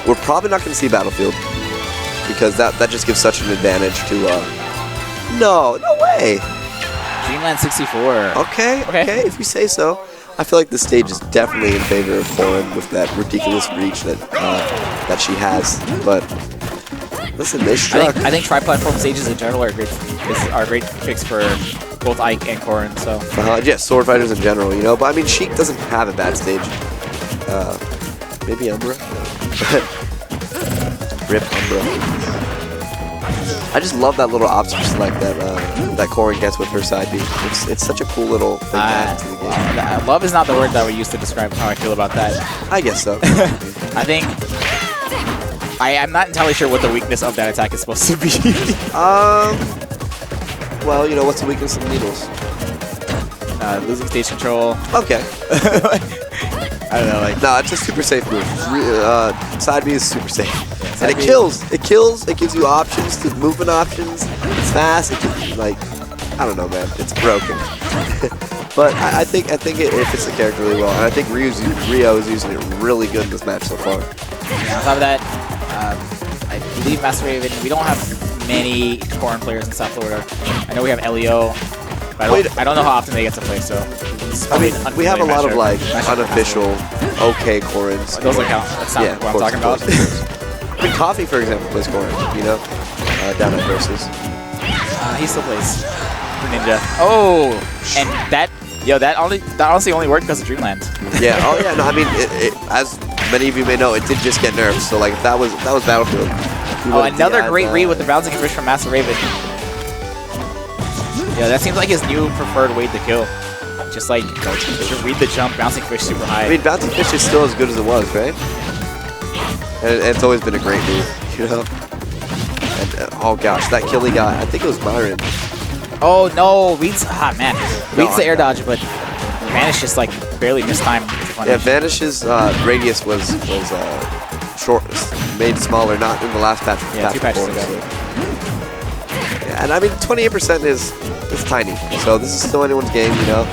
We're probably not going to see Battlefield because that just gives such an advantage to. No way. Dreamland 64. Okay, if you say so. I feel like the stage is definitely in favor of Corrin with that ridiculous reach that she has. But listen, they struck. I think tri-platform stages in general are great picks for both Ike and Corrin. So yeah, sword fighters in general, you know. But I mean, Sheik doesn't have a bad stage. Maybe Umbra. Rip Umbra. I just love that little option select that Corrin gets with her side B. It's such a cool little thing to add to the game. Love is not the word that we use to describe how I feel about that. I guess so. I think I'm not entirely sure what the weakness of that attack is supposed to be. Well, you know, what's the weakness of needles? Losing stage control. Okay. I don't know, like. No, it's a super safe move. Side B is super safe. Yeah, and it kills. It kills. It gives you options, to movement options. It's fast. It gives you, like, I don't know, man. It's broken. But I think it fits the character really well. And I think Rio is using it really good in this match so far. Yeah, on top of that, I believe MasterRaven, we don't have many Corrin players in South Florida. I know we have Leo, but I don't know how often they get to play, so. I mean, we have a lot of, like, unofficial, okay Corrins. Those count. That's not what I'm talking about. I mean, Coffee, for example, plays Corrin, you know, down at Versus. He still plays for Ninja. Oh, and that honestly only worked because of Dreamland. Yeah. Oh yeah. No, I mean, as many of you may know, it did just get nerfed. So like, if that was Battlefield. Oh, another great read with the bouncing fish from MasterRaven. Yeah, that seems like his new preferred way to kill. Just like read the jump, bouncing fish super high. I mean, bouncing fish is still as good as it was, right? And it's always been a great move, you know. And oh gosh, that kill he got, I think it was Byron. Oh no, Reed's man. Reed's the air dodge, but Vanish just like barely missed time. Yeah, Vanish's radius was short, made smaller, not in the last patch. Yeah, 2 patches ago. So. Yeah, and I mean 28% is tiny, so this is still anyone's game, you know.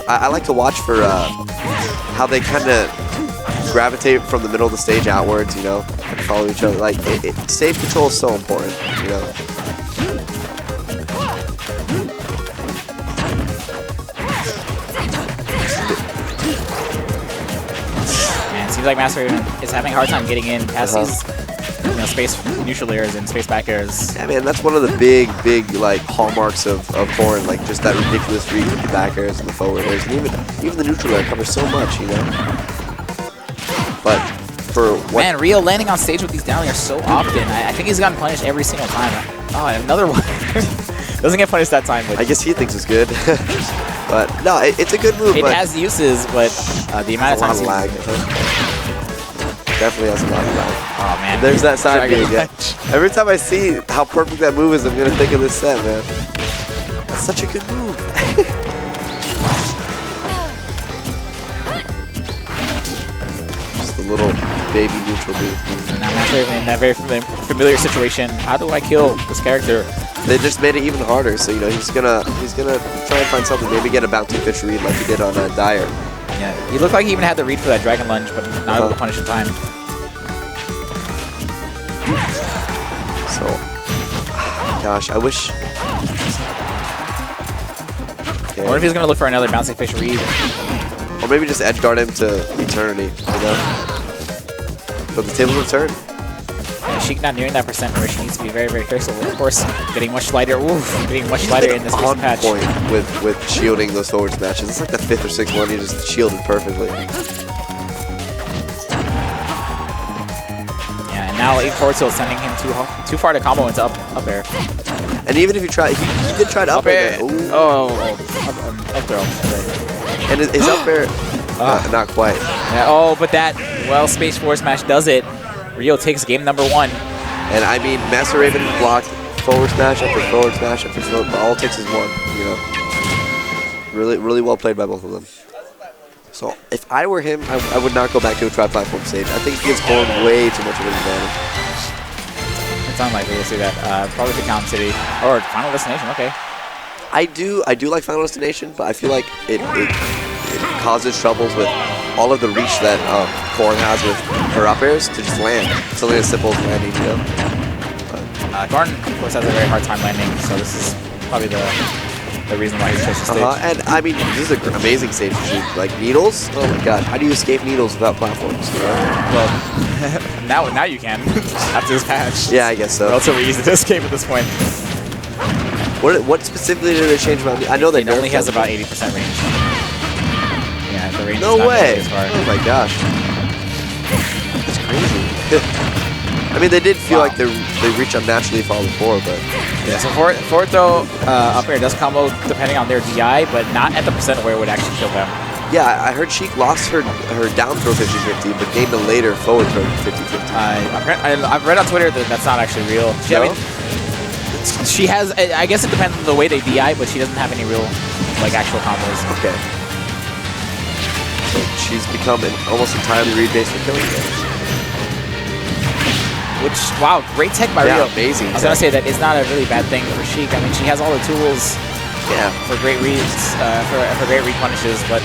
I like to watch for how they kind of gravitate from the middle of the stage outwards, you know, and follow each other. Like, stage control is so important, you know. Man, it seems like MasterRaven is having a hard time getting in past these space neutral airs and space back airs. Yeah, man, that's one of the big like hallmarks of Corrin, like just that ridiculous read with the back airs and the forward airs, and even the neutral air covers so much, you know. But for what? Man, Rio landing on stage with these down airs so often. I think he's gotten punished every single time. Oh, and another one. Doesn't get punished that time. But I guess he thinks it's good. But no, it's a good move. It has uses, but the amount of time lag. Definitely has a lot of lag. Oh man, there's that side B again. Every time I see how perfect that move is, I'm gonna think of this set, man. That's such a good move. Just a little baby neutral move. Now MasterRaven in that very familiar situation. How do I kill this character? They just made it even harder, so you know he's gonna try and find something. Maybe get a bouncing fish read like he did on Dyer. Yeah, he looked like he even had the read for that Dragon Lunge, but not able to punish in time. So, gosh, I wish. I wonder if he's gonna look for another bouncing fish read, or maybe just edge guard him to eternity. You know, but the tables will turn. Sheik not nearing that percent where she needs to be very, very careful. Of course, getting much lighter. Getting much lighter in this recent patch. On point with shielding those forward smashes. It's like the 5th or 6th one. He just shielded perfectly. Yeah, and now 8 forward tilt sending him too far to combo into up air. And even if you try, he did try to up air. Up throw. And his up air, not quite. Yeah, oh, but that Space Force smash does it. Rio takes game number 1. And I mean, MasterRaven blocked forward smash after forward smash after forward, but all it takes is one, you know. Really well played by both of them. So if I were him, I would not go back to a tri-platform stage. I think he gives Corrin way too much of an advantage. It's unlikely we'll see that. Probably the Town City or Final Destination. Okay. I do like Final Destination, but I feel like it causes troubles with all of the reach that Corn has with her up airs to just land. Something as simple as landing, you know. Corn, of course, has a very hard time landing, so this is probably the reason why he chose the stage. And I mean, this is an amazing stage to shoot. Like needles, oh my god, how do you escape needles without platforms? You know? Well, now you can after this patch. Yeah, I guess so. Relatively easy to escape at this point. What specifically did they change about? I know they It only has about 80% range. Yeah, the range. No is not way! nearly as far. Oh my gosh, that's crazy. I mean, they did feel like they reached unnaturally far before, but yeah. So forward throw up air does combo depending on their DI, but not at the percent where it would actually kill them. yeah, I heard Sheik lost her down throw 50-50, but gained a later forward throw 50-50. I've read on Twitter that that's not actually real. No? I mean, she has. I guess it depends on the way they DI, but she doesn't have any real like actual combos. Okay. So she's become almost entirely read based for killing games. Which, wow, great tech by Yeah, Rio. amazing I was going to say that it's not a really bad thing for Sheik. I mean, she has all the tools for great reads, for great read punishes, but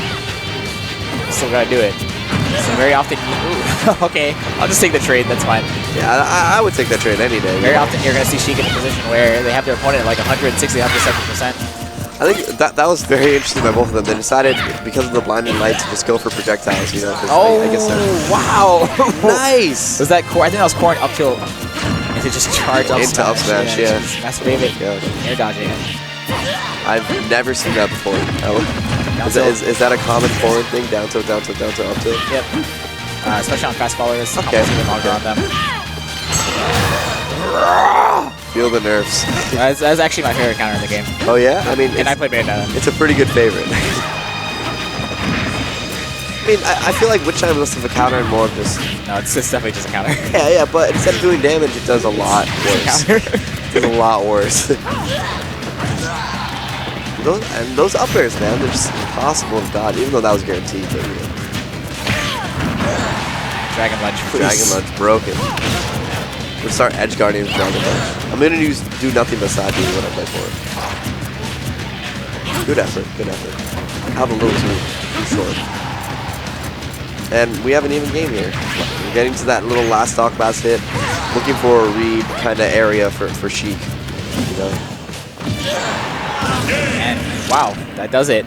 still got to do it. So very often, okay, I'll just take the trade, that's fine. Yeah, I would take that trade any day. Very often you're going to see Sheik in a position where they have their opponent at like 160, 170%. I think that was very interesting by both of them. They decided, because of the blinding light, to just go for projectiles, you know. Oh, I guess wow. Nice! Was that Corn? I think that was Corn up tilt into just charge up Into up smash, yeah. MasterRaven, air dodging. I've never seen that before. Is that a common foreign thing? Down tilt, up tilt? Yep. Especially on fast followers. Okay. Even longer on them. Feel the nerfs. That's actually my favorite counter in the game. Oh yeah? I mean, And I played Bayonetta. it's a pretty good favorite. I mean, I feel like Witch Time is less of a counter and more of just... No, it's definitely just a counter. Yeah, but instead of doing damage, it does a lot worse. It does a lot worse. those up airs, man, they're just impossible to dodge, even though that was guaranteed. But, you know. Dragon Lunge, please. Dragon Lunge broken. We'll start edge guarding with Dragon Lunge. I'm gonna do nothing but side B when I play for it. Good effort, good effort. Have a little too short. And we have an even game here. We're getting to that little last stock, last hit. Looking for a read kind of area for Sheik. You know? And wow, that does it.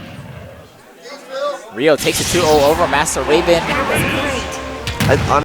Rio takes it 2-0 over MasterRaven.